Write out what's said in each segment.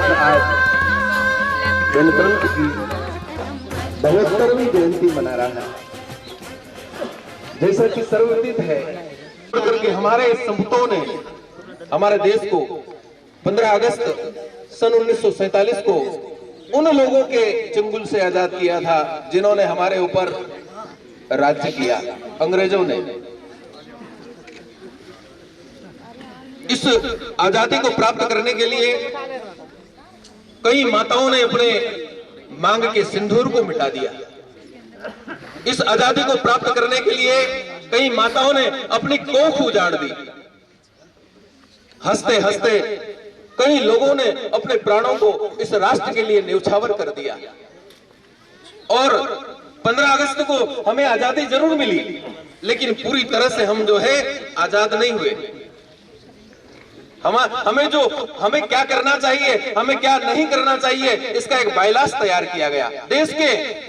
राष्ट्र आज गणतंत्र की 72वीं जयंती मना रहा है। जैसा कि सर्वविदित है कि हमारे संपूतों ने हमारे देश को 15 अगस्त सन 1947 को उन लोगों के चंगुल से आजाद किया था जिन्होंने हमारे ऊपर राज्य किया, अंग्रेजों ने। इस आजादी को प्राप्त करने के लिए कई माताओं ने अपने मांग के सिंदूर को मिटा दिया। इस आजादी को प्राप्त करने के लिए कई माताओं ने अपनी कोख उजाड़ दी। हंसते हंसते कई लोगों ने अपने प्राणों को इस राष्ट्र के लिए न्यौछावर कर दिया। और 15 अगस्त को हमें आजादी जरूर मिली, लेकिन पूरी तरह से हम जो है आजाद नहीं हुए। हमें क्या करना चाहिए, हमें क्या नहीं करना चाहिए, इसका एक बायलास तैयार किया गया। देश के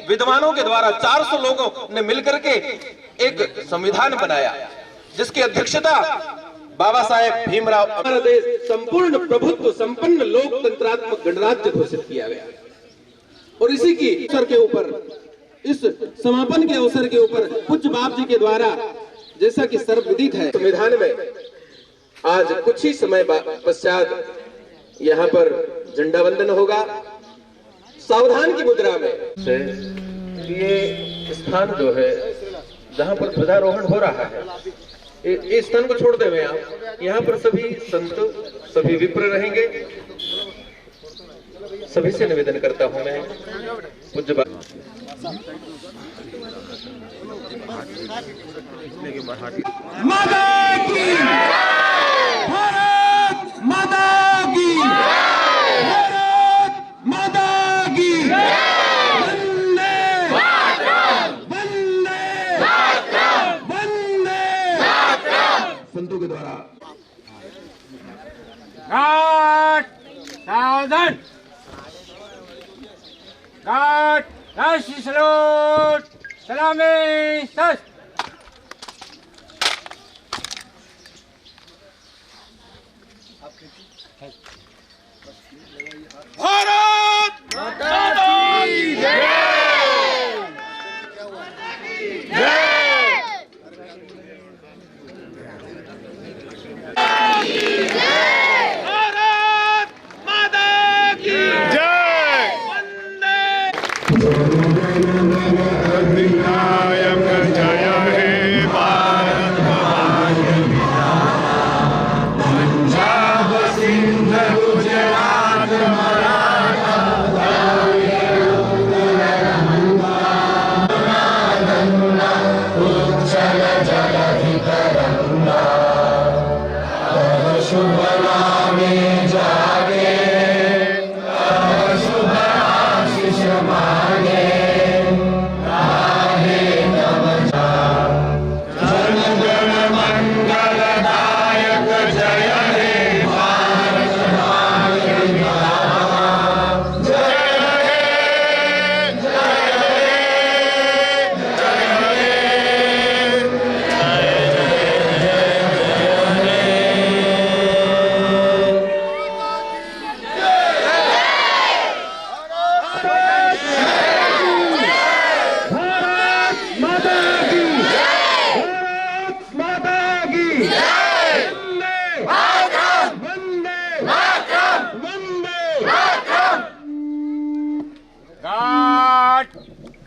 विद्वानों के द्वारा 400 लोगों ने मिलकर के एक संविधान बनाया, जिसकी अध्यक्षता बाबा साहेब भीमराव। हमारा देश संपूर्ण प्रभुत्व संपन्न लोकतंत्रात्मक गणराज्य घोषित किया गया। और इसी की अवसर के ऊपर, इस समापन के अवसर के ऊपर पूज्य बाप जी के द्वारा, जैसा कि सर्वविदित है, संविधान में आज कुछ ही समय पश्चात यहाँ पर झंडा वंदन होगा सावधान की मुद्रा में। ये स्थान जो है जहाँ पर ध्वजारोहण हो रहा है, इस स्थान को छोड़ देवे आप। यहाँ पर सभी संत, सभी विप्र रहेंगे। सभी से निवेदन करता हूँ मैं, पूज्य संतों के द्वारा सावधान, राष्ट्रीय सलूट, सलामी सलाम। भारत माता की जय।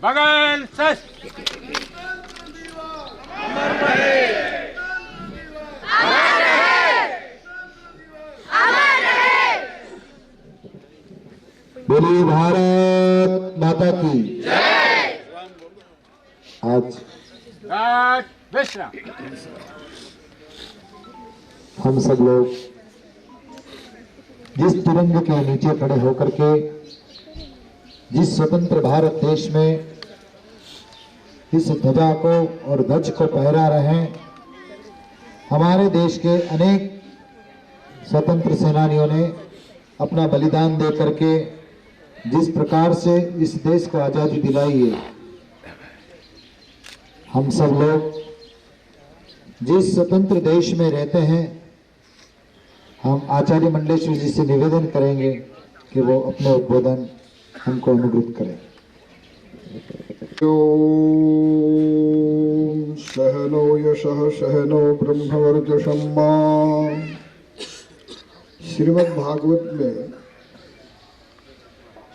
बगल सस बोलिए भारत माता की जय। आज विश्राम हम सब लोग जिस तिरंगे के नीचे खड़े होकर के जिस स्वतंत्र भारत देश में इस ध्वजा को और ध्वज को फहरा रहे हैं, हमारे देश के अनेक स्वतंत्र सेनानियों ने अपना बलिदान दे करके जिस प्रकार से इस देश को आजादी दिलाई है, हम सब लोग जिस स्वतंत्र देश में रहते हैं, हम आचार्य मंडलेश्वर जी से निवेदन करेंगे कि वो अपने उद्बोधन हमको अनुग्रहित करें। ओम सहनो यशः सहनो ब्रह्मवर्चसं मां। श्रीमद् भागवत में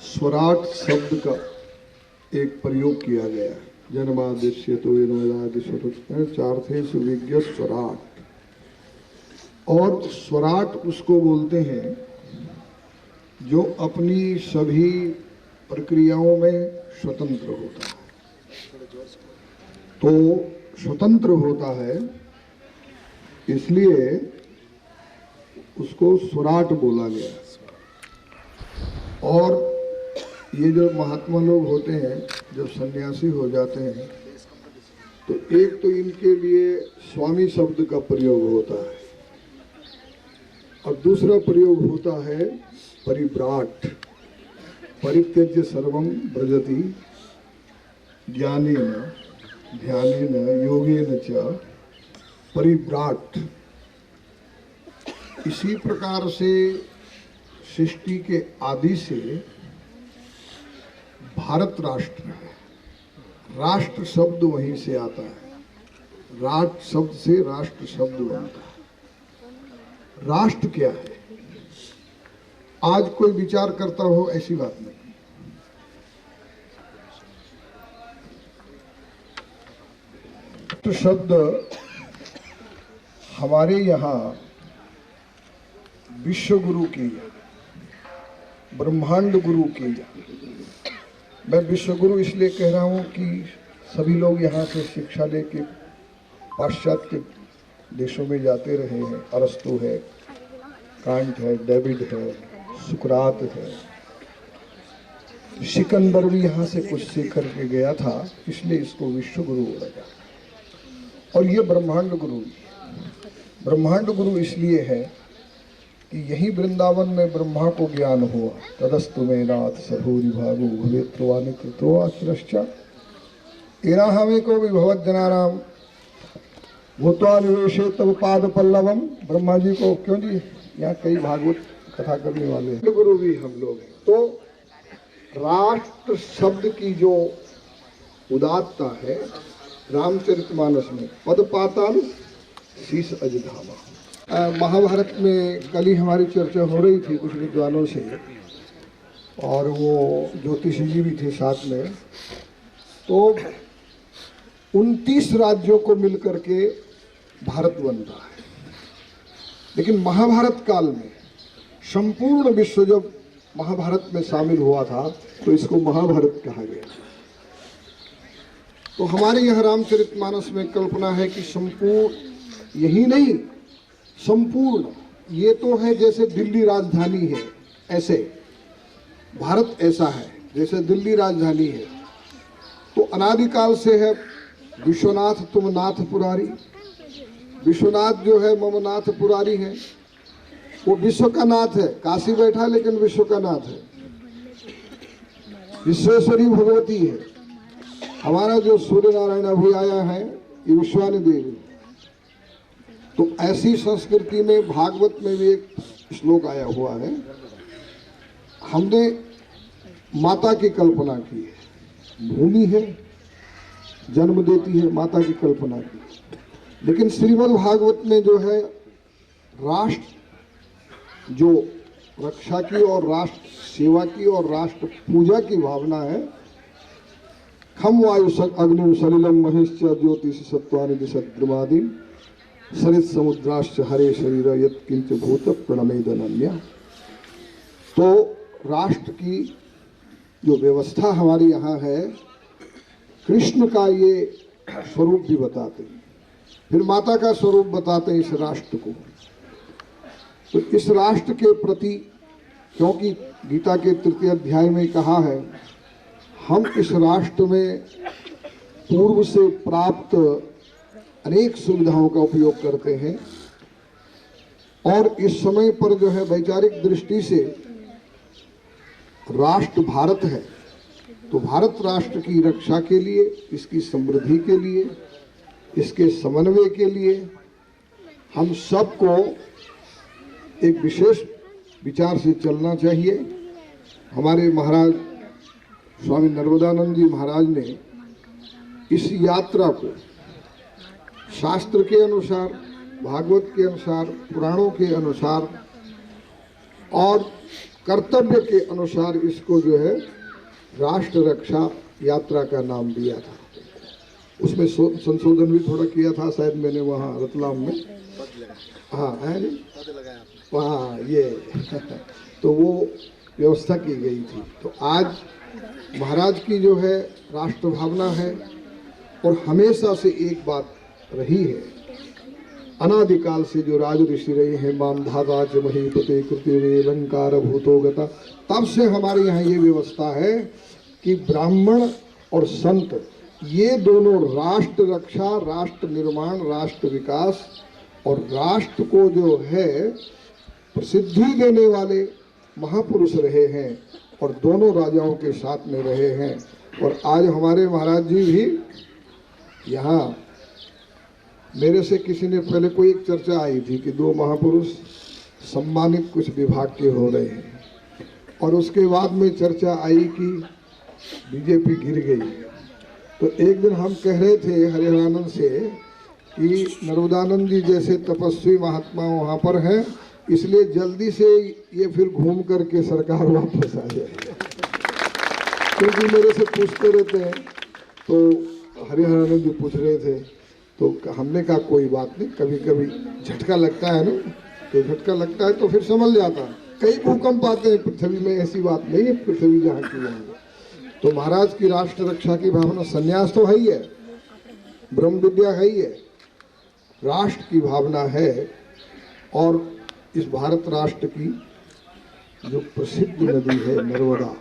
स्वराट शब्द का एक प्रयोग किया गया है। जन्मादिश्य तो चार्थेषु विज्ञ स्वराट, और स्वराट उसको बोलते हैं जो अपनी सभी प्रक्रियाओं में स्वतंत्र होता है। तो स्वतंत्र होता है इसलिए उसको स्वराट बोला गया। और ये जो महात्मा लोग होते हैं, जब सन्यासी हो जाते हैं, तो एक तो इनके लिए स्वामी शब्द का प्रयोग होता है और दूसरा प्रयोग होता है परिव्राट। परित्यज्य सर्वं व्रजति ज्ञानेन ध्यानेन योगेन च परिव्राट। इसी प्रकार से सृष्टि के आदि से भारत राष्ट्र है। राष्ट्र शब्द वहीं से आता है। राष्ट्र शब्द से राष्ट्र शब्द बनता है। राष्ट्र क्या है? आज कोई विचार करता हो ऐसी बात नहीं। राष्ट्र शब्द हमारे यहाँ विश्व गुरु की, ब्रह्मांड गुरु की। मैं विश्व गुरु इसलिए कह रहा हूँ कि सभी लोग यहाँ से शिक्षा लेके पाश्चात्य देशों में जाते रहे हैं। अरस्तु है, कांट है, डेविड है, सुकरात है। सिकंदर भी यहाँ से कुछ सीख करके गया था, इसलिए इसको विश्व गुरु बोला जाता है। और ये ब्रह्मांड गुरु, ब्रह्मांड गुरु इसलिए है कि यही वृंदावन में ब्रह्मा को ज्ञान हुआ। तदस्तु में नाथ सभूरि भागो भवेत्वानि कृतो आश्रश्च एना हमें को विभवत जनानाम भूत्वा निवेशे तब पाद पल्लवम। ब्रह्मा जी को क्यों जी, यहाँ कई भागवत कथा करने वाले हैं, गुरु भी हम लोग हैं। तो राष्ट्र शब्द की जो उदात्तता है रामचरितमानस में, पद पाताल शीश अजधामा। महाभारत में कल ही हमारी चर्चा हो रही थी कुछ विद्वानों से, और वो ज्योतिषी जी भी थे साथ में। तो 29 राज्यों को मिलकर के भारत बनता है। लेकिन महाभारत काल में संपूर्ण विश्व जब महाभारत में शामिल हुआ था तो इसको महाभारत कहा गया। तो हमारे यहाँ रामचरितमानस में कल्पना है कि संपूर्ण, यही नहीं संपूर्ण, ये तो है जैसे दिल्ली राजधानी है, ऐसे भारत ऐसा है जैसे दिल्ली राजधानी है। तो अनादिकाल से है विश्वनाथ तुम नाथ पुरारी। विश्वनाथ जो है मम नाथ पुरारी है, वो विश्व का नाथ है। काशी बैठा लेकिन विश्व का नाथ है। विश्वेश्वरी भगवती है। हमारा जो सूर्य नारायण अभी आया है ये विश्वानी देवी। तो ऐसी संस्कृति में भागवत में भी एक श्लोक आया हुआ है। हमने माता की कल्पना की है, भूमि है जन्म देती है, माता की कल्पना की। लेकिन श्रीमद् भागवत में जो है राष्ट्र जो रक्षा की और राष्ट्र सेवा की और राष्ट्र पूजा की भावना है। खम वायु अग्नि सलिलम महेश्च ज्योतिष सत्वानि दिशद्रमादि सरित समुद्राश्च हरे शरीर यत्किंच भूत प्रणमेदनन्या। तो राष्ट्र की जो व्यवस्था हमारे यहाँ है, कृष्ण का ये स्वरूप भी बताते हैं, फिर माता का स्वरूप बताते हैं इस राष्ट्र को। तो इस राष्ट्र के प्रति, क्योंकि गीता के 3 अध्याय में कहा है, हम इस राष्ट्र में पूर्व से प्राप्त अनेक सुविधाओं का उपयोग करते हैं। और इस समय पर जो है वैचारिक दृष्टि से राष्ट्र भारत है। तो भारत राष्ट्र की रक्षा के लिए, इसकी समृद्धि के लिए, इसके समन्वय के लिए हम सबको एक विशेष विचार से चलना चाहिए। हमारे महाराज स्वामी नर्मदानंद जी महाराज ने इस यात्रा को शास्त्र के अनुसार, भागवत के अनुसार, पुराणों के अनुसार और कर्तव्य के अनुसार इसको जो है राष्ट्र रक्षा यात्रा का नाम दिया था। उसमें संशोधन भी थोड़ा किया था शायद मैंने वहाँ रतलाम में, हाँ है वहाँ ये तो वो व्यवस्था की गई थी। तो आज महाराज की जो है राष्ट्र भावना है और हमेशा से एक बात रही है, अनादिकाल से जो राज ऋषि रहे हैं, मामधाता च महीपते कृतिवे लंकार भूतो गता, तब से हमारे यहाँ ये व्यवस्था है कि ब्राह्मण और संत ये दोनों राष्ट्र रक्षा, राष्ट्र निर्माण, राष्ट्र विकास और राष्ट्र को जो है प्रसिद्धि देने वाले महापुरुष रहे हैं और दोनों राजाओं के साथ में रहे हैं। और आज हमारे महाराज जी भी यहाँ, मेरे से किसी ने पहले कोई एक चर्चा आई थी कि दो महापुरुष सम्मानित कुछ विभाग के हो रहे हैं और उसके बाद में चर्चा आई कि बीजेपी गिर गई। तो एक दिन हम कह रहे थे हरिहरानंद से कि नर्मदानंद जी जैसे तपस्वी महात्मा वहाँ पर हैं, इसलिए जल्दी से ये फिर घूम करके सरकार वापस आ जाए, क्योंकि मेरे से पूछते रहते हैं। तो हरिहरानंद जी पूछ रहे थे तो हमने कहा कोई बात नहीं, कभी कभी झटका लगता है ना, तो झटका लगता है तो फिर संभल जाता है। कई भूकंप आते हैं पृथ्वी में, ऐसी बात नहीं है पृथ्वी जहाँ की वहाँ। तो महाराज की राष्ट्र रक्षा की भावना, संन्यास तो है ही है, ब्रह्म विद्या है ही है, राष्ट्र की भावना है। और इस भारत राष्ट्र की जो प्रसिद्ध नदी है नर्मदा,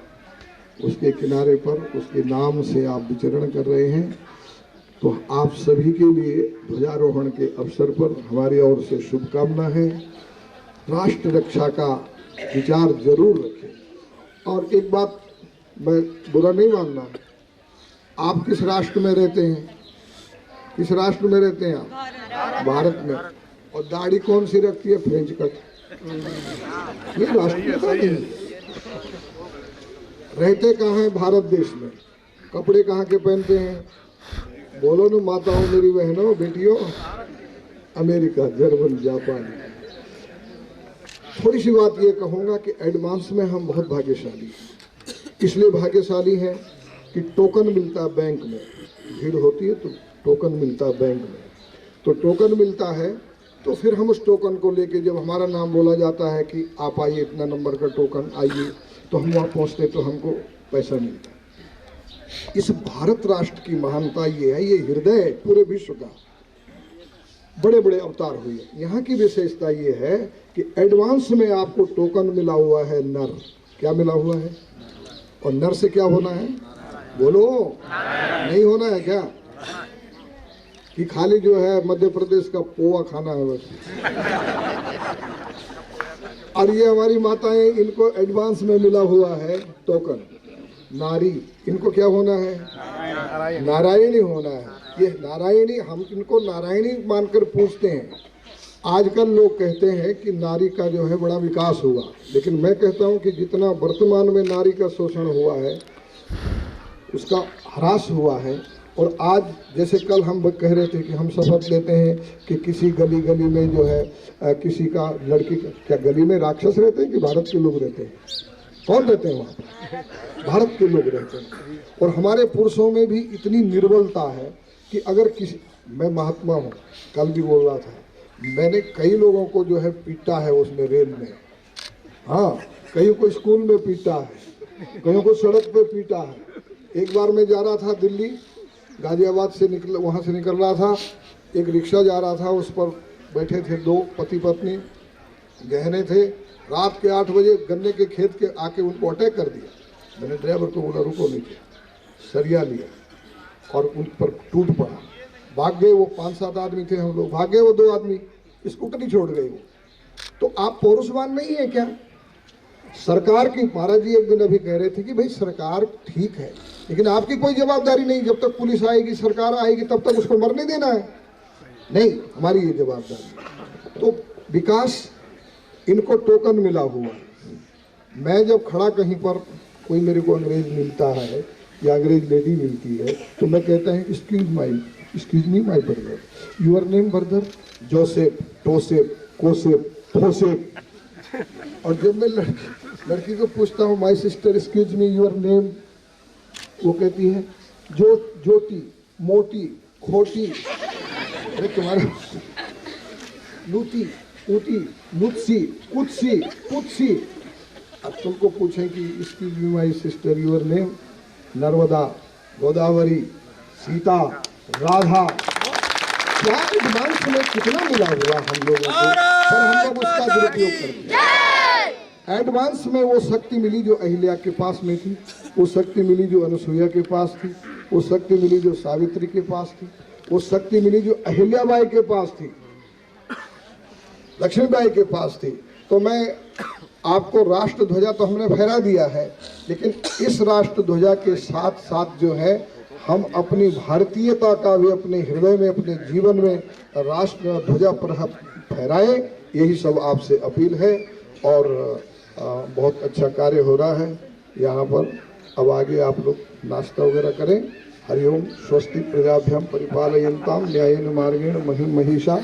उसके किनारे पर, उसके नाम से आप विचरण कर रहे हैं। तो आप सभी के लिए ध्वजारोहण के अवसर पर हमारी ओर से शुभकामना है। राष्ट्र रक्षा का विचार जरूर रखें। और एक बात मैं बुरा नहीं मानना, आप किस राष्ट्र में रहते हैं? किस राष्ट्र में रहते हैं आप? भारत में। और दाढ़ी कौन सी रखती है? French cut. ये राष्ट्रीयता नहीं। रहते कहाँ हैं? भारत देश में। कपड़े कहाँ के पहनते हैं? बोलो ना माताओं, मेरी बहनों, बेटियों, अमेरिका, जर्मन, जापान। थोड़ी सी बात ये कहूँगा कि एडवांस में हम बहुत भाग्यशाली हैं। इसलिए भाग्यशाली हैं कि टोकन मिलता है बैंक में, भीड़ होती है तो टोकन मिलता है बैंक में। तो टोकन मिलता है तो फिर हम उस टोकन को लेके, जब हमारा नाम बोला जाता है कि आप आइए, इतना नंबर का टोकन आइए, तो हम वहाँ पहुँचते तो हमको पैसा मिलता है। इस भारत राष्ट्र की महानता ये है, ये हृदय है पूरे विश्व का। बड़े बड़े अवतार हुए। यहाँ की विशेषता ये है कि एडवांस में आपको टोकन मिला हुआ है नर। क्या मिला हुआ है? और नर से क्या होना है? बोलो, नहीं होना है क्या? कि खाली जो है मध्य प्रदेश का पोहा खाना है बस। और ये हमारी माताएं, इनको एडवांस में मिला हुआ है टोकन। नारी, इनको क्या होना है? नारायणी होना है। ये नारायणी, हम इनको नारायणी मानकर पूछते हैं। आजकल लोग कहते हैं कि नारी का जो है बड़ा विकास हुआ, लेकिन मैं कहता हूं कि जितना वर्तमान में नारी का शोषण हुआ है, उसका ह्रास हुआ है। और आज जैसे कल हम कह रहे थे कि हम शपथ लेते हैं कि किसी गली गली में जो है किसी का लड़की, क्या गली में राक्षस रहते हैं कि भारत के लोग रहते हैं? कौन रहते हैं वहाँ? भारत के लोग रहते हैं। और हमारे पुरुषों में भी इतनी निर्बलता है कि अगर किसी, मैं महात्मा हूँ, कल भी बोल रहा था, मैंने कई लोगों को जो है पीटा है उसमें, रेल में, हाँ, कईयों को स्कूल में पीटा है, कईयों को सड़क पे पीटा है। एक बार मैं जा रहा था दिल्ली, गाजियाबाद से वहाँ से निकल रहा था, एक रिक्शा जा रहा था, उस पर बैठे थे दो पति पत्नी, गहने थे। रात के 8 बजे गन्ने के खेत के आके उनको अटैक कर दिया। मैंने ड्राइवर को बोला रुको नीचे, सरिया लिया और उन पर टूट पड़ा। भाग गए वो, 5-7 आदमी थे हम लोग, भाग गए वो 2 आदमी, स्कूटर छोड़ गए वो। तो आप पौरुषवान नहीं है क्या? सरकार की, महाराज जी एक दिन अभी कह रहे थे कि भाई सरकार ठीक है, लेकिन आपकी कोई जवाबदारी नहीं, जब तक पुलिस आएगी, सरकार आएगी, तब तक उसको मरने देना है। नहीं, हमारी ये जवाबदारी। तो विकास, इनको टोकन मिला हुआ है, मैं जब खड़ा कहीं पर कोई मेरे को अंग्रेज मिलता है या अंग्रेज लेडी मिलती है तो मैं कहता हूँ excuse me my brother, your name brother? Joseph, टोसेफ, कोसेफ, फोसेफ। और जब मैं लड़की को पूछता हूँ my sister excuse me your name, वो कहती है ज्योति, मोटी, खोटी। अरे तुम्हारे लूती, ऊटी, लुत्सी, कुत्सी, पुत्सी। अब तुमको पूछें कि excuse me my sister your name? Narmada, Godavari, Sita, Radha. क्या एडवांस में कितना मिला हुआ हम लोगों को, पर हम लोग उसका दुरुपयोग करते हैं। एडवांस में वो शक्ति मिली जो अहिल्या के पास में थी, वो शक्ति मिली जो अनुसुईया के पास थी, वो शक्ति मिली जो सावित्री के पास थी, वो शक्ति मिली जो अहिल्याबाई के पास थी, लक्ष्मीबाई के पास थी। तो मैं आपको राष्ट्र ध्वजा तो हमने फहरा दिया है, लेकिन इस राष्ट्र ध्वजा के साथ साथ जो है हम अपनी भारतीयता का भी अपने हृदय में, अपने जीवन में राष्ट्र ध्वजा पर फहराएं। यही सब आपसे अपील है। और बहुत अच्छा कार्य हो रहा है यहाँ पर। अब आगे आप लोग नाश्ता वगैरह करें। हरिओम। स्वस्ति प्रजाभ्याम परिपालयन्ताम न्यायेन मार्गेण महिम महिषा।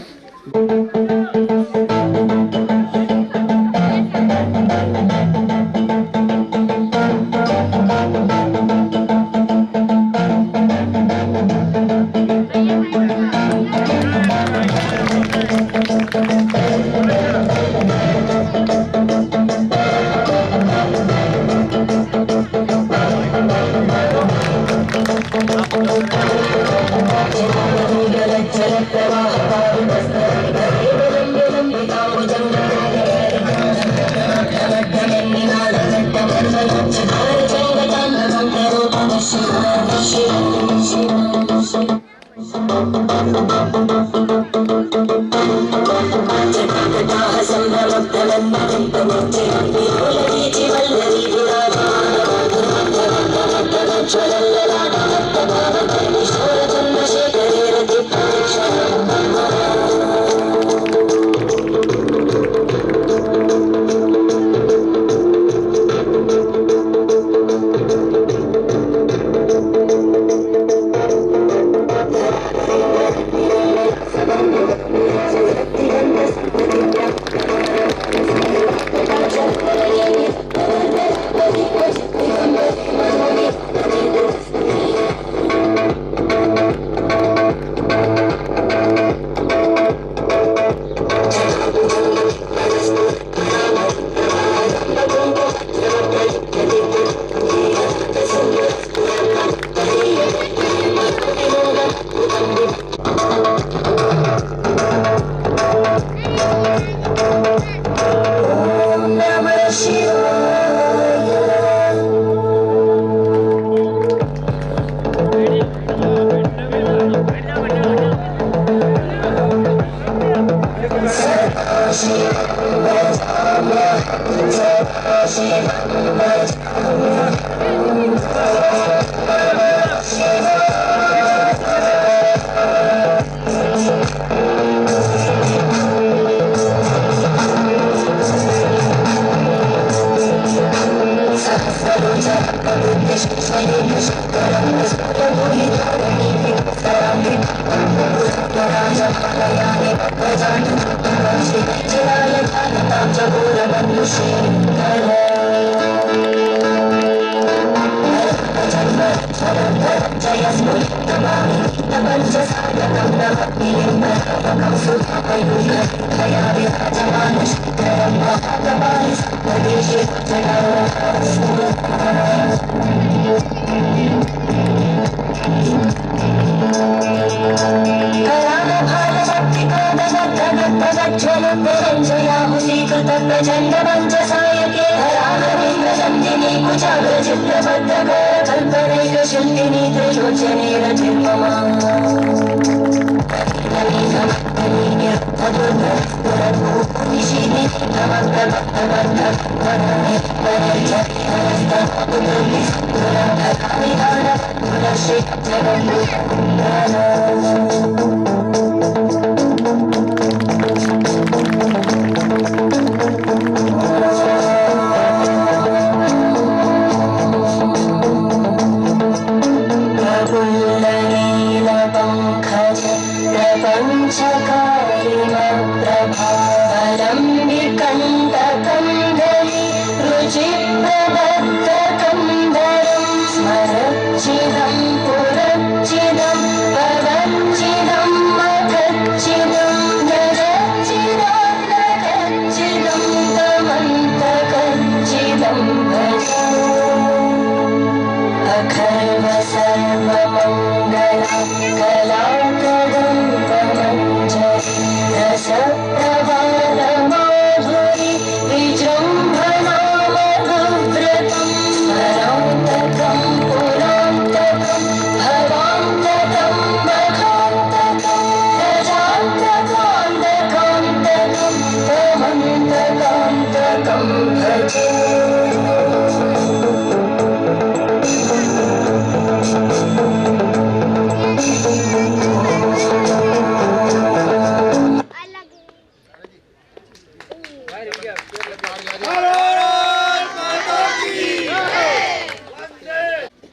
भवत्तकम्बरं स्मरच्चिदं पुरच्चिदं पवच्चिदं मखच्चिदं गजच्चिदान्तकच्चिदं तमन्तकच्चिदं भज अखर्व सर्वमङ्गला कलाकदम्बमञ्जरी रसप्रवालमाधुरी विजृम्भणामधुव्रतं स्मरान्तकं पुरान्तकं भवान्तकं मखान्तकं गजान्तकान्तकान्तकं तमन्तकान्तकं भजे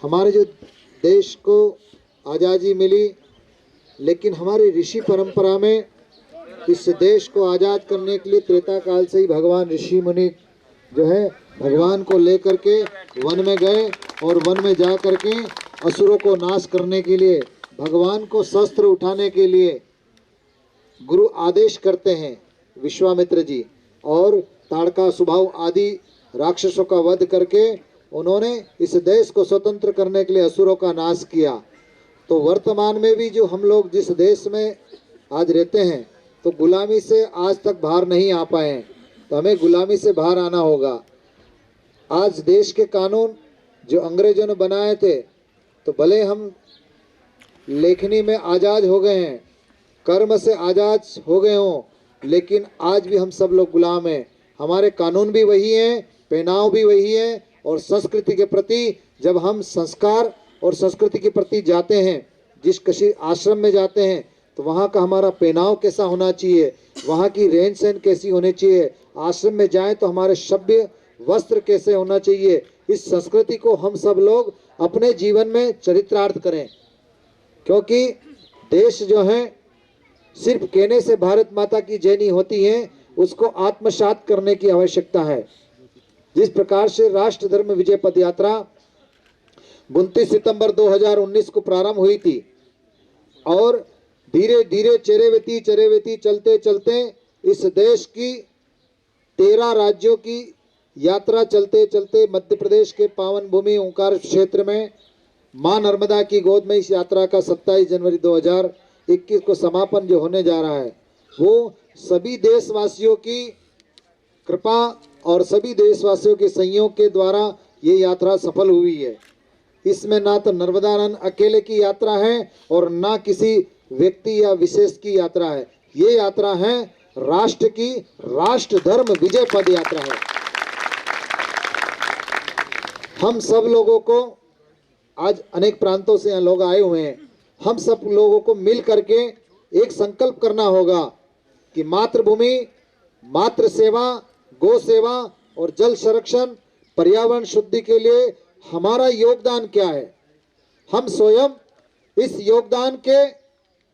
हमारे जो देश को आज़ादी मिली, लेकिन हमारी ऋषि परंपरा में इस देश को आज़ाद करने के लिए त्रेता काल से ही भगवान ऋषि मुनि जो है भगवान को लेकर के वन में गए और वन में जा कर के असुरों को नाश करने के लिए भगवान को शस्त्र उठाने के लिए गुरु आदेश करते हैं विश्वामित्र जी, और ताड़का स्वभाव आदि राक्षसों का वध करके उन्होंने इस देश को स्वतंत्र करने के लिए असुरों का नाश किया। तो वर्तमान में भी जो हम लोग जिस देश में आज रहते हैं तो गुलामी से आज तक बाहर नहीं आ पाए हैं, तो हमें गुलामी से बाहर आना होगा। आज देश के कानून जो अंग्रेजों ने बनाए थे, तो भले हम लेखनी में आज़ाद हो गए हैं, कर्म से आज़ाद हो गए हों, लेकिन आज भी हम सब लोग गुलाम हैं। हमारे कानून भी वही हैं, पहनाव भी वही है, और संस्कृति के प्रति जब हम संस्कार और संस्कृति के प्रति जाते हैं, जिस किसी आश्रम में जाते हैं तो वहाँ का हमारा पहनाव कैसा होना चाहिए, वहाँ की रहन सहन कैसी होनी चाहिए, आश्रम में जाएं तो हमारे सभ्य वस्त्र कैसे होना चाहिए, इस संस्कृति को हम सब लोग अपने जीवन में चरितार्थ करें। क्योंकि देश जो है सिर्फ कहने से भारत माता की जय नहीं होती है, उसको आत्मसात करने की आवश्यकता है। जिस प्रकार से राष्ट्र धर्म विजय पद यात्रा 29 सितंबर 2019 को प्रारंभ हुई थी और धीरे धीरे चरेवेती चलते चलते इस देश की 13 राज्यों की यात्रा चलते चलते मध्य प्रदेश के पावन भूमि ओंकार क्षेत्र में मां नर्मदा की गोद में इस यात्रा का 27 जनवरी 2021 को समापन जो होने जा रहा है, वो सभी देशवासियों की कृपा और सभी देशवासियों के संयोग के द्वारा ये यात्रा सफल हुई है। इसमें ना तो नर्मदानंद अकेले की यात्रा है और ना किसी व्यक्ति या विशेष की यात्रा है, ये यात्रा है राष्ट्र की, राष्ट्र धर्म विजय पद यात्रा है। हम सब लोगों को आज अनेक प्रांतों से यहाँ लोग आए हुए हैं, हम सब लोगों को मिल करके एक संकल्प करना होगा कि मातृभूमि, मातृ सेवा, गौ सेवा और जल संरक्षण, पर्यावरण शुद्धि के लिए हमारा योगदान क्या है, हम स्वयं इस योगदान के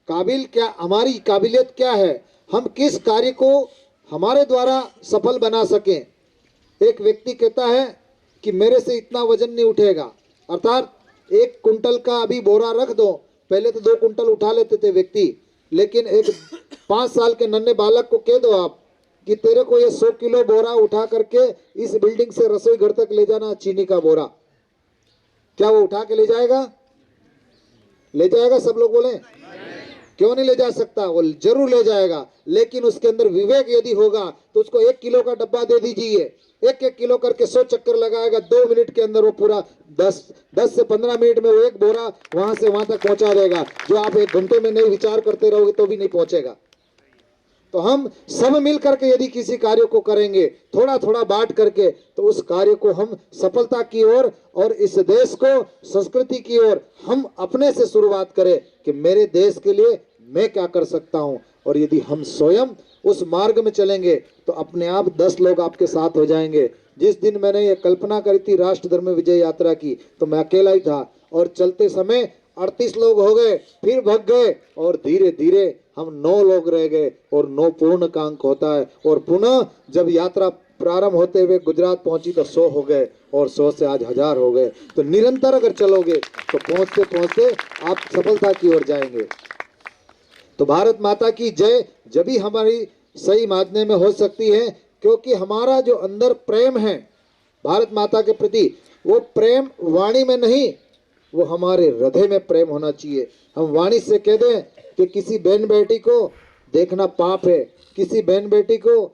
काबिल क्या, हमारी काबिलियत क्या है, हम किस कार्य को हमारे द्वारा सफल बना सकें। एक व्यक्ति कहता है कि मेरे से इतना वजन नहीं उठेगा, अर्थात 1 कुंटल का अभी बोरा रख दो, पहले तो 2 कुंटल उठा लेते थे व्यक्ति, लेकिन एक 5 साल के नन्हे बालक को कह दो आप कि तेरे को ये 100 किलो बोरा उठा करके इस बिल्डिंग से रसोई घर तक ले जाना, चीनी का बोरा, क्या वो उठा के ले जाएगा? ले जाएगा? सब लोग बोले क्यों नहीं ले जा सकता? वो जरूर ले जाएगा, लेकिन उसके अंदर विवेक यदि होगा तो उसको 1 किलो का डब्बा दे दीजिए, 1-1 किलो करके 100 चक्कर लगाएगा, 2 मिनट के अंदर वो पूरा 10 से 15 मिनट में वो 1 बोरा वहां से वहां तक पहुंचा देगा, जो आप 1 घंटे में नहीं विचार करते रहोगे तो भी नहीं पहुंचेगा। तो हम सब मिल करके यदि किसी कार्य को करेंगे, थोड़ा थोड़ा बांट करके, तो उस कार्य को हम सफलता की ओर और इस देश को संस्कृति की ओर हम अपने से शुरुआत करें कि मेरे देश के लिए मैं क्या कर सकता हूं। और यदि हम स्वयं उस मार्ग में चलेंगे तो अपने आप 10 लोग आपके साथ हो जाएंगे। जिस दिन मैंने ये कल्पना करी थी राष्ट्र धर्म विजय यात्रा की, तो मैं अकेला ही था और चलते समय 38 लोग हो गए, फिर भग गए और धीरे धीरे हम 9 लोग रह गए और 9 पूर्ण का अंक होता है। और पुनः जब यात्रा प्रारंभ होते हुए गुजरात पहुंची तो 100 हो गए और 100 से आज 1000 हो गए। तो निरंतर अगर चलोगे तो पहुंचते पहुंचते आप सफलता की ओर जाएंगे। तो भारत माता की जय जब भी हमारी सही मायने में हो सकती है, क्योंकि हमारा जो अंदर प्रेम है भारत माता के प्रति, वो प्रेम वाणी में नहीं, वो हमारे हृदय में प्रेम होना चाहिए। हम वाणी से कह दें कि किसी बहन बेटी को देखना पाप है, किसी बहन बेटी को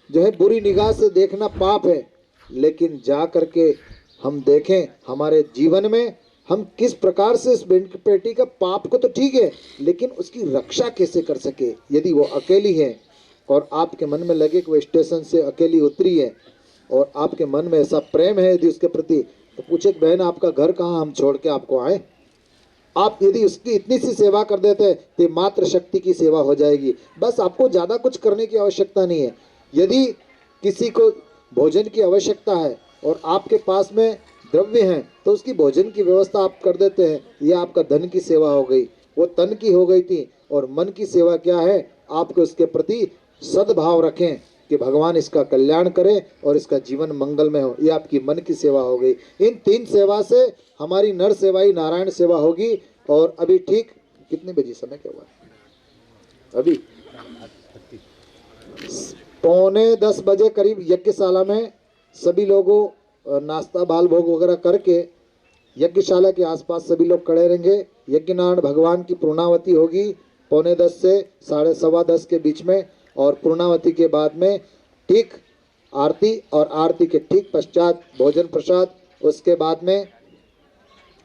जो है बुरी निगाह से देखना पाप है, लेकिन जा करके हम देखें हमारे जीवन में हम किस प्रकार से इस बहन बेटी का पाप को तो ठीक है, लेकिन उसकी रक्षा कैसे कर सके। यदि वो अकेली है और आपके मन में लगे कि वो स्टेशन से अकेली उतरी है और आपके मन में ऐसा प्रेम है यदि उसके प्रति, तो पूछे बहन आपका घर कहाँ, हम छोड़ के आपको आए। आप यदि उसकी इतनी सी सेवा कर देते हैं तो मात्र शक्ति की सेवा हो जाएगी। बस आपको ज़्यादा कुछ करने की आवश्यकता नहीं है। यदि किसी को भोजन की आवश्यकता है और आपके पास में द्रव्य हैं तो उसकी भोजन की व्यवस्था आप कर देते हैं, यह आपका धन की सेवा हो गई। वो तन की हो गई थी। और मन की सेवा क्या है, आपको उसके प्रति सद्भाव रखें कि भगवान इसका कल्याण करे और इसका जीवन मंगलमय हो, ये आपकी मन की सेवा हो गई। इन 3 सेवा से हमारी नर सेवा ही नारायण सेवा होगी। और अभी ठीक कितने बजे, समय क्या हुआ अभी 9:45 बजे करीब यज्ञशाला में सभी लोगों नाश्ता बाल भोग वगैरह करके यज्ञशाला के आसपास सभी लोग खड़े रहेंगे। यज्ञनारायण भगवान की पूर्णावती होगी 9:45 से 10:15 के बीच में, और पूर्णावती के बाद में ठीक आरती, और आरती के ठीक पश्चात भोजन प्रसाद। उसके बाद में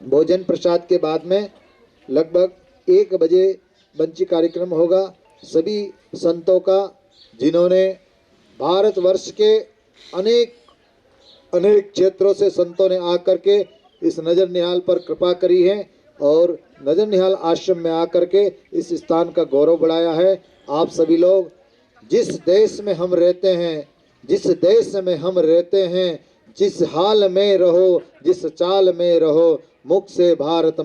भोजन प्रसाद के बाद में लगभग 1 बजे बंची कार्यक्रम होगा। सभी संतों का, जिन्होंने भारतवर्ष के अनेक क्षेत्रों से संतों ने आकर के इस नजर निहाल पर कृपा करी है और नजर निहाल आश्रम में आकर के इस स्थान का गौरव बढ़ाया है। आप सभी लोग जिस देश में हम रहते हैं, जिस देश में हम रहते हैं, जिस हाल में रहो, जिस चाल में रहो, मुख से भारत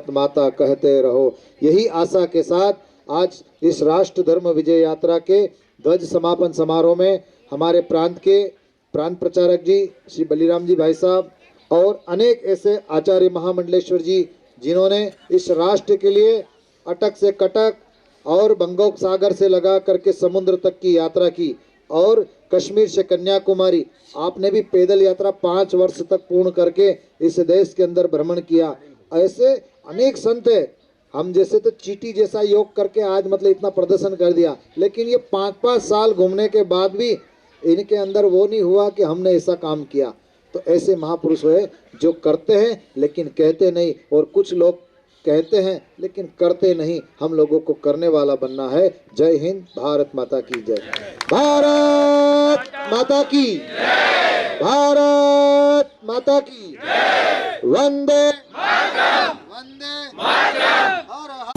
माता कहते रहो। यही आशा के साथ आज इस राष्ट्र धर्म विजय यात्रा के ध्वज समापन समारोह में हमारे प्रांत के प्रांत प्रचारक जी श्री बलिराम जी भाई साहब और अनेक ऐसे आचार्य महामंडलेश्वर जी, जिन्होंने इस राष्ट्र के लिए अटक से कटक और बंगोपसागर से लगा करके समुद्र तक की यात्रा की, और कश्मीर से कन्याकुमारी आपने भी पैदल यात्रा 5 वर्ष तक पूर्ण करके इस देश के अंदर भ्रमण किया। ऐसे अनेक संत है। हम जैसे तो चीटी जैसा योग करके आज मतलब इतना प्रदर्शन कर दिया, लेकिन ये 5-5 साल घूमने के बाद भी इनके अंदर वो नहीं हुआ कि हमने ऐसा काम किया। तो ऐसे महापुरुष हुए जो करते हैं लेकिन कहते नहीं, और कुछ लोग कहते हैं लेकिन करते नहीं। हम लोगों को करने वाला बनना है। जय हिंद, भारत माता की जय। भारत माता की जय। भारत माता की जय। वंदे मातरम। वंदे मातरम।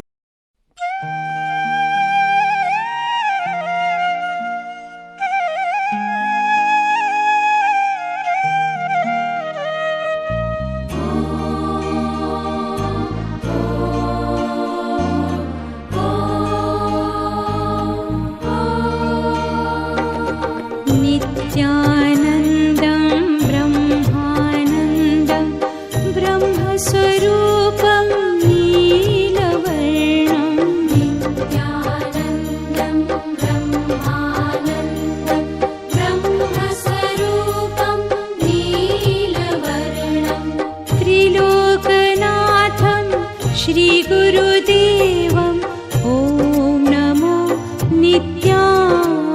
नित्यानन्दं ब्रह्मानन्दं ब्रह्मस्वरूपं नीलवर्णं। नित्यानन्दं ब्रह्मानन्दं ब्रह्मस्वरूपं नीलवर्णं। त्रिलोकनाथं श्रीगुरुदेवं ॐ नमो नित्यानन्दम्।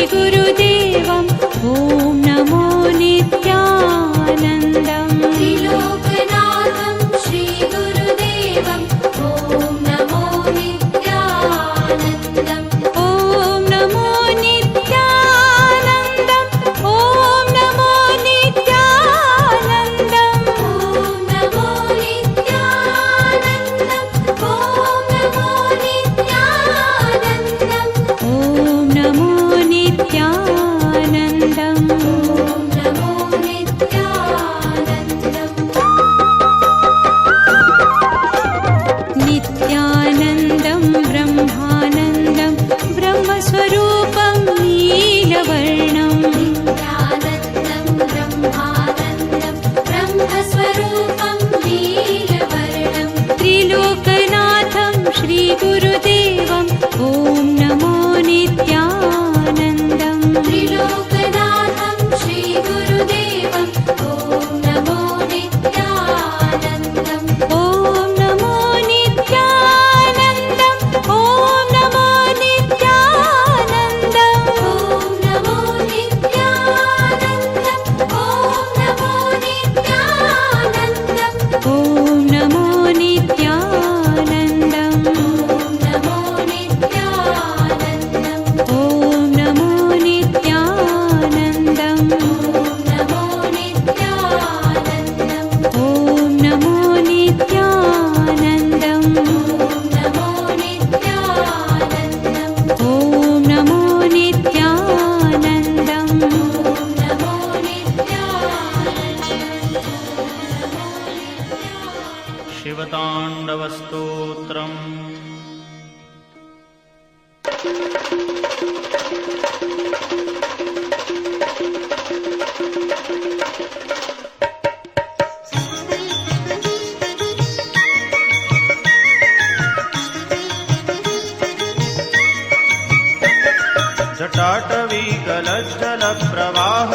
श्रीगुरुदेवम् ॐ नमो नित्यानन्दम् त्रिलोकनाथं श्रीगुरुदेवं ॐ नमो नित्यानन्दम् ॐ नमो नित्यानन्दम् ॐ नमो नित्यानन्दम् ॐ नमो नित्यानन्दम् ॐ नमो नित्यानन्दम् ॐ नमो नित्यानन्दम् ॐ नमो नित्यानन्दम् नित्यानन्दं ब्रह्मानन्दं ब्रह्मस्वरूपं नीलवर्णम् नित्यानन्दं ब्रह्मानन्दं ब्रह्मस्वरूपं नीलवर्णं त्रिलोकनाथं श्रीगुरुदेवम् ॐ नमो नित्यानन्दम् त्रिलोकनाथं श्रीगुरुदेवं ॐ नमो नित्यानन्दम् ॐ नमो नित्यानन्दम् ॐ नमो नित्यानन्दम् ॐ नमो नित्यानन्दम् ॐ नमो नित्यानन्दम् ॐ नमो नित्यानन्दम् ॐ नमो नित्यानन्दम् ॐ नमो नित्यानन्दम् ॐ नमो नित्यानन्दम् ॐ नमो नित्यानन्दम् ॐ नमो नित्यानन्दम् ॐ नमो नित्यानन्दम् ॐ नमो नित्यानन्दम् शिवताण्डवस्तोत्रम्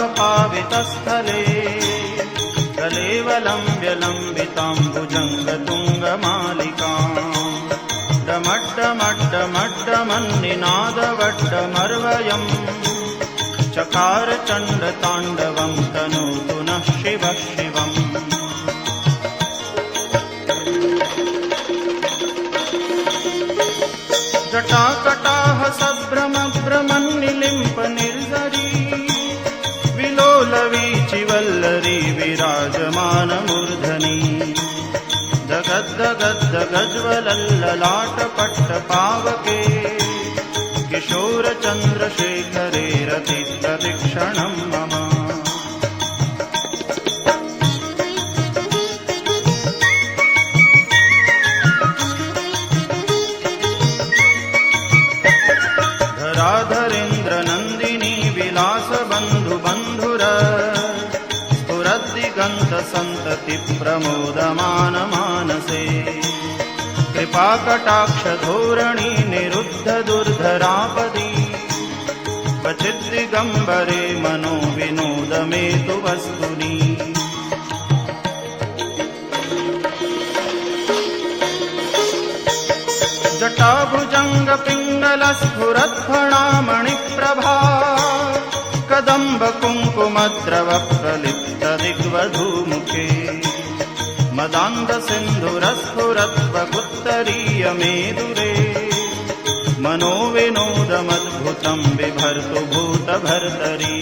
जटाटवीकलज्जलप्रवाहपावितस्थले कलेवलम्ब्यलम्बिताम्बुजङ्गतुङ्गमालिकाम् डमड्डमड्डमड्डमन्निनादवड्डमर्वयम् चकार चण्डताण्डवं तनोतु नः शिवः शिवम् जटाकटाह सभ्रमभ्रमन्निलिम्प निर्झरी विलोलवीचिवल्लरी विराजमानमूर्धनि जगद्दगद्दगज्वलल्ललाटपट्टपावके किशोरचन्द्रशेखरे रतिप्रतिक्षणं मम धराधरेन्द्रनन्दिनी विलासबन्धुबन्धुर स्फुरद्दिगन्तसन्तति प्रमोदमानमानसे कृपाकटाक्षधोरणी निरुद्धदुर्धरापदी क्वचिद्दिगम्बरे मनो विनोदमेतु वस्तुनि जटाभुजङ्गपिङ्गलस्फुरत्फणामणिप्रभा कदम्बकुङ्कुमद्रवप्रलिप्तदिग्वधूमुखे मदान्धसिन्धुरस्फुरत्वगुत्तरीयमेदुरे मनोविनोदमद्भुतं बिभर्तु भूतभर्तरी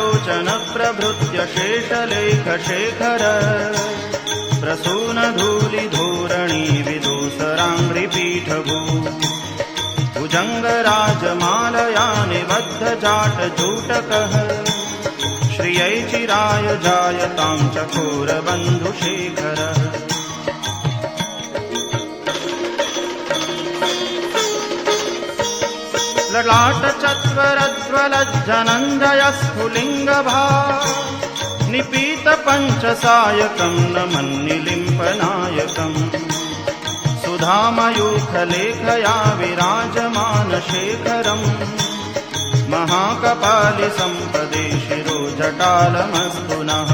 सहस्रलोचनप्रभृत्य शेषलेखशेखर प्रसूनधूलिधोरणी विदूसराङ्घ्रिपीठभू भुजङ्गराजमालया निबद्धजाटजूटकः श्रियै चिराय जायतां चकोरबन्धुशेखरः ललाटचत्वरज्वलज्जनञ्जयस्फुलिङ्गभा निपीतपञ्चसायकं नमन्निलिम्पनायकम् सुधामयूखलेखया विराजमानशेखरम् महाकपालिसम्पदे शिरोजटालमस्तु नः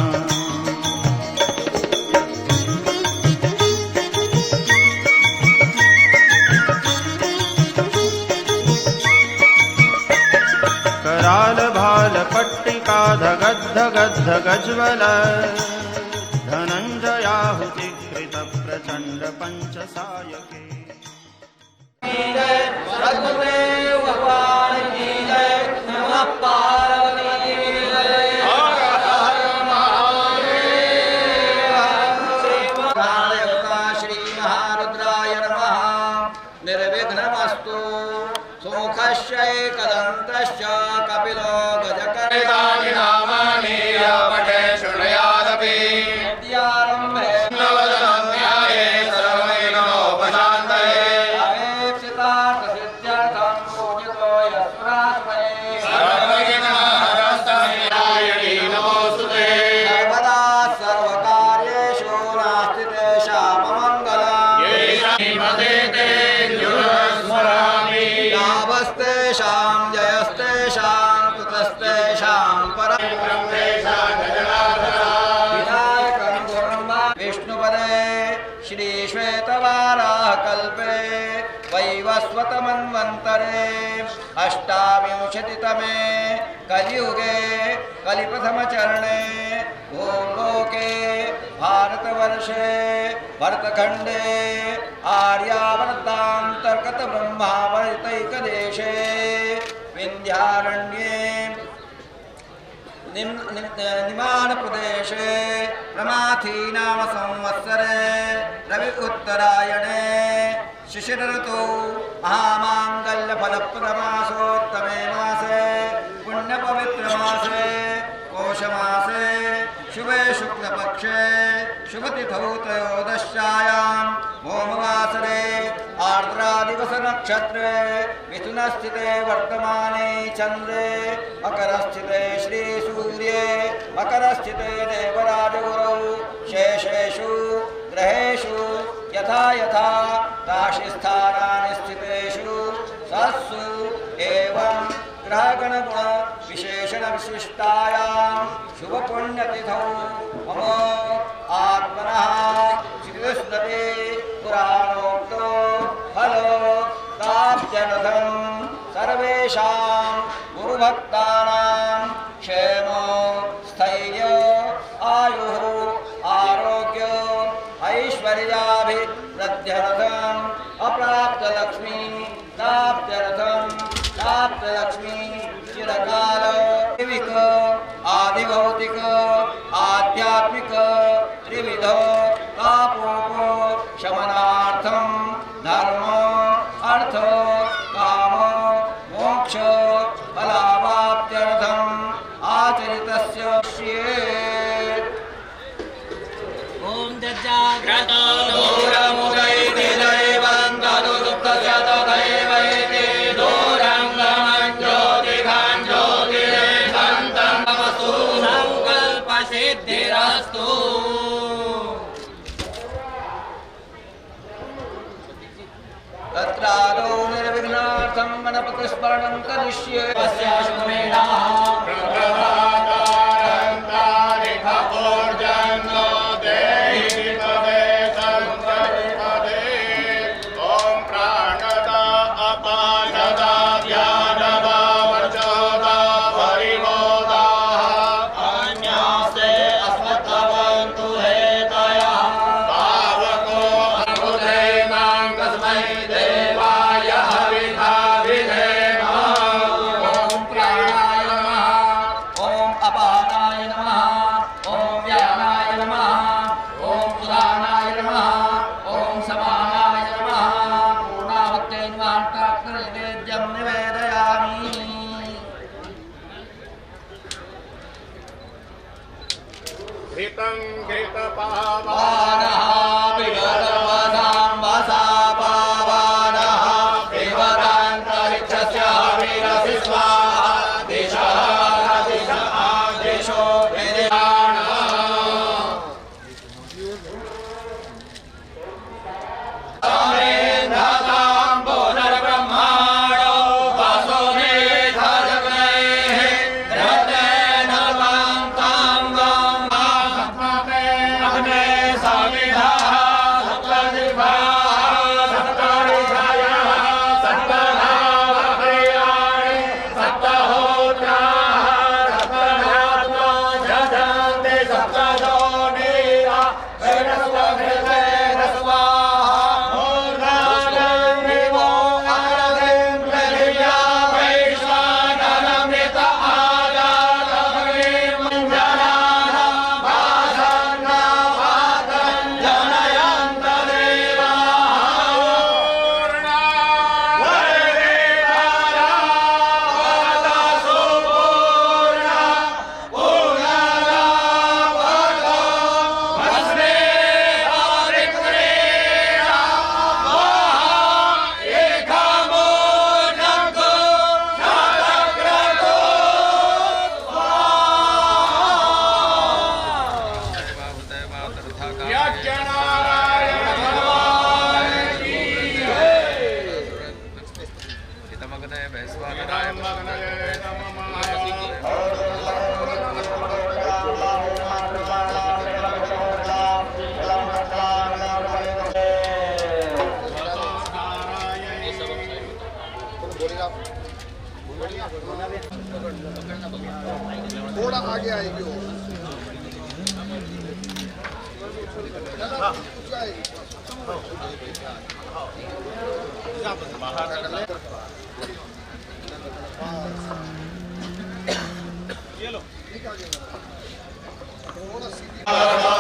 कराल भाल पट्टिका धगद् धगद् गज्वल धनञ्जयाहुति कृत प्रचण्ड पञ्चसायके सद्गुरुदेव भगवान की जय। नमः पार्वती जय। हर हर महादेव। श्री महारुद्राय नमः। निर्विघ्नमस्तु सुमुखस्यैकदन्तश्च कपिलो गजकर्तानि नामानि पठे शृणुयादपि विद्यारम्भे नवदनन्याये सर्वैर्नोपशान्तये अवेक्षितार्थसिद्ध्यर्थं पूजितो यस्मास्मै सर्वविघ्नहरस्तमयायणी नमोऽस्तुते। सर्वदा सर्वकार्येषु नास्ति तेषाममङ्गलम् येषामते स्मरामि लाभस्तेषां जयस्तेषां कृतस्तेषां परं विनायकं गुरुं विष्णुपदे श्रीश्वेतवाराहकल्पे वैवस्वतमन्वन्तरे अष्टाविंशतितमे कलियुगे कलिप्रथमचरणे भूलोके भारतवर्षे भरतखण्डे आर्यावर्तान्तर्गत ब्रह्मावर्तैकदेशे विन्ध्यारण्ये निमानप्रदेशे प्रमाथी नाम संवत्सरे रवि उत्तरायणे शिशिरऋतौ महामाङ्गल्यफलप्रदमासोत्तमे मासे पुण्यपवित्रमासे पौषमासे शुभे शुक्लपक्षे शुभतिथौ त्रयोदश्यायां भौमवासरे आर्द्रादिवसनक्षत्रे मिथुनस्थिते वर्तमाने चन्द्रे मकरस्थिते श्रीसूर्ये मकरस्थिते देवराजगुरौ शेषेषु ग्रहेषु यथा यथा राशिस्थानानि स्थितेषु सत्सु एवं ग्रहगणगुण विशेषण विशिष्टायां शुभपुण्यतिथौ मम आत्मनः श्रीकृष्णते पुराणोक्तो फलो प्राप्त्यर्थं सर्वेषां गुरुभक्तानां क्षेमो स्थैर्य आयुः आरोग्य ऐश्वर्याभिवृद्ध्यर्थम् अप्राप्तलक्ष्मी प्राप्त्यर्थं प्राप्तलक्ष्मी चिरकाल दैविक आदिभौतिक आध्यात्मिक त्रिविध तापोपो शमनार्थं धर्म अर्थ काम मोक्ष फलावाप्त्यर्थम् आचरितस्य श्रियेत्। ॐ जज्जाग्रतो दूरमुदैति दैवं तदुदुःखस्य तदैवैति दूरं गमन् ज्योतिघं ज्योतिरेकन्तं नमस्तु सङ्कल्पसिद्धिरस्तु। तत्रादौ निर्विघ्नार्थं गणपतिस्मरणं करिष्ये। घृतं घृतपावा आगे आएगी वो। ॐ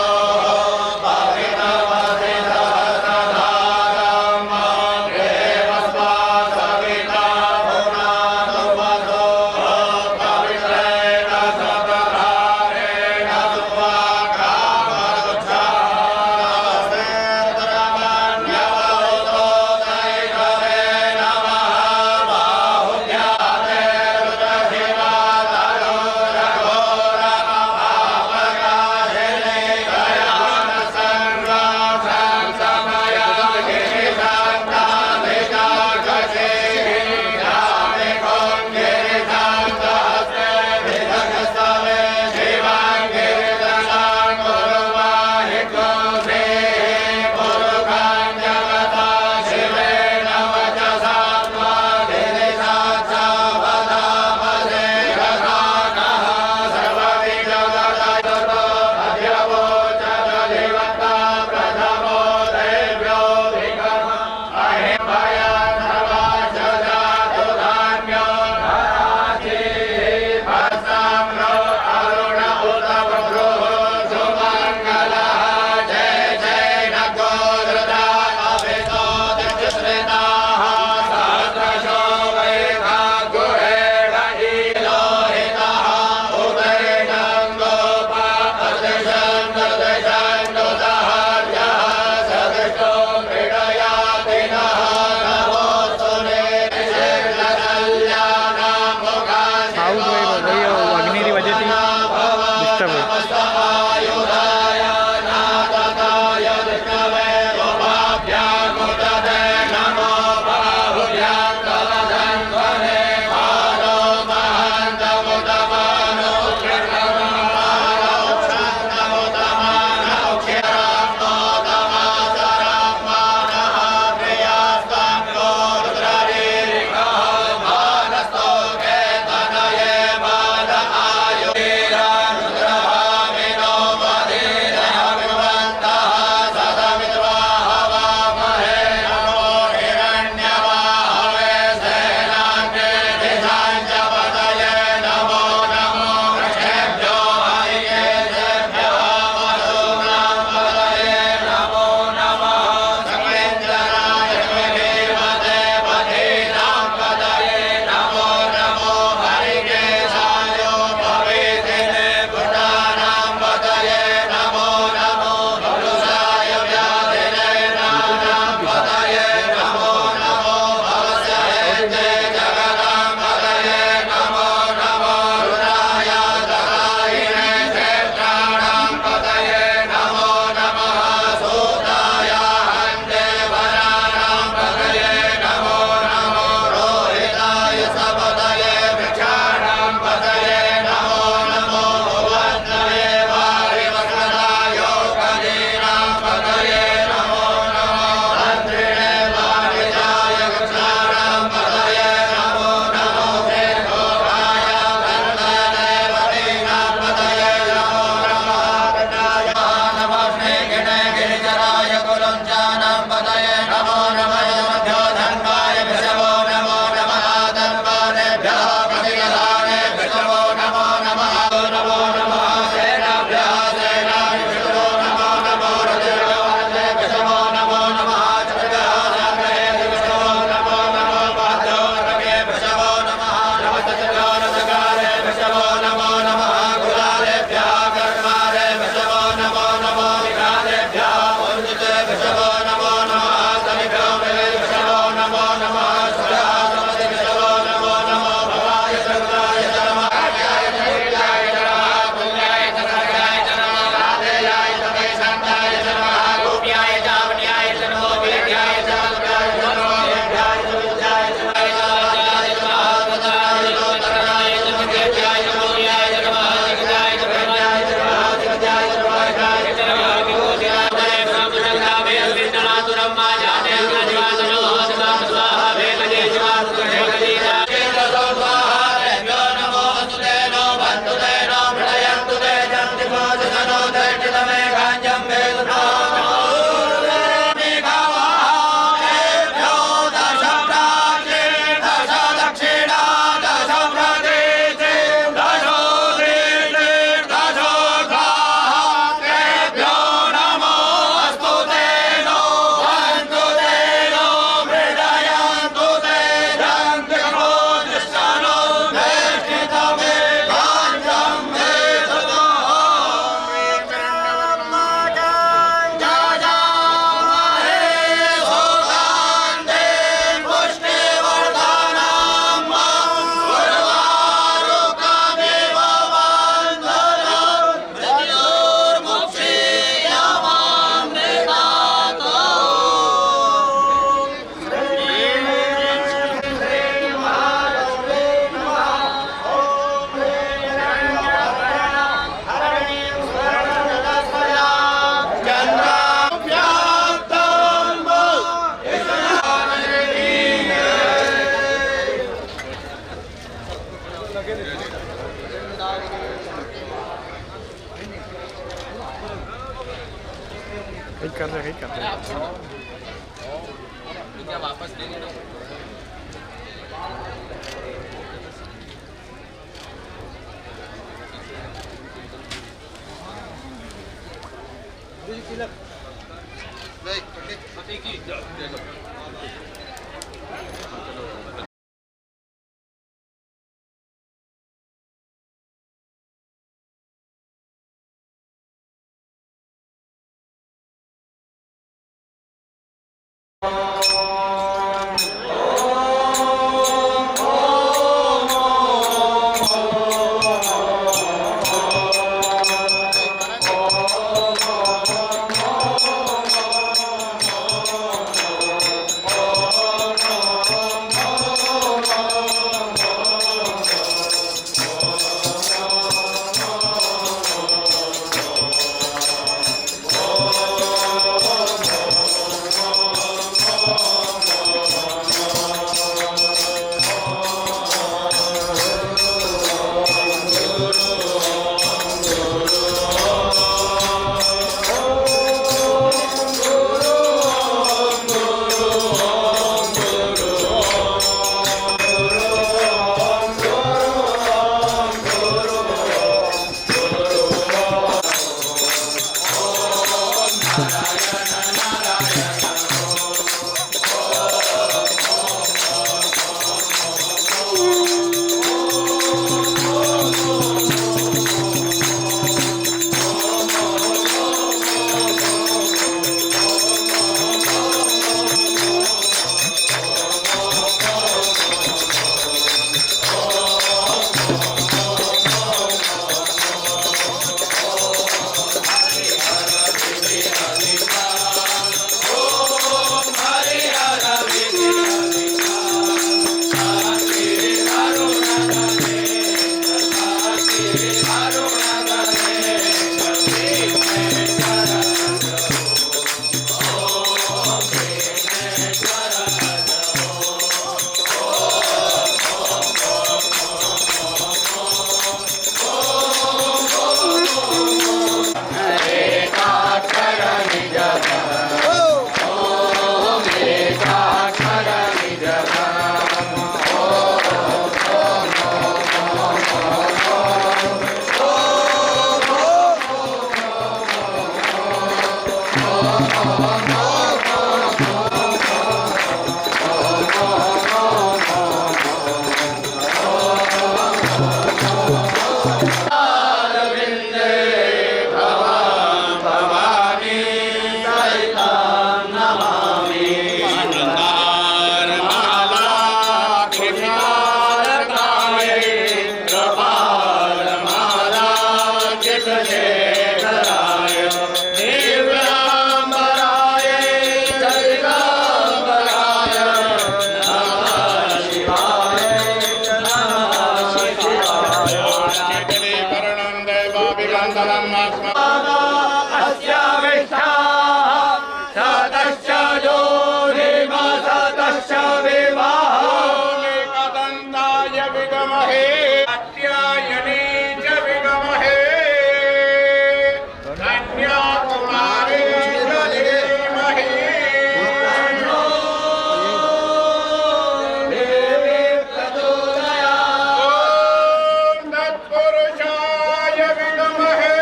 तत्पुरुषाय विद्महे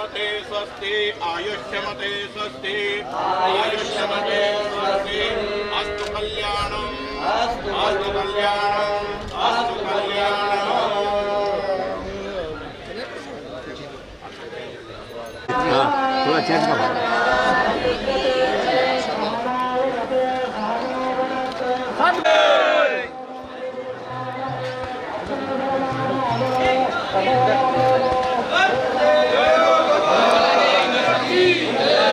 आयुष्यमते स्वस्ति आयुष्यमते स्वस्ति आयुष्यमते स्वस्ति अस्तु कल्याणम् अस्तु कल्याणम् अस्तु कल्याणम् थोड़ा चेंज करो।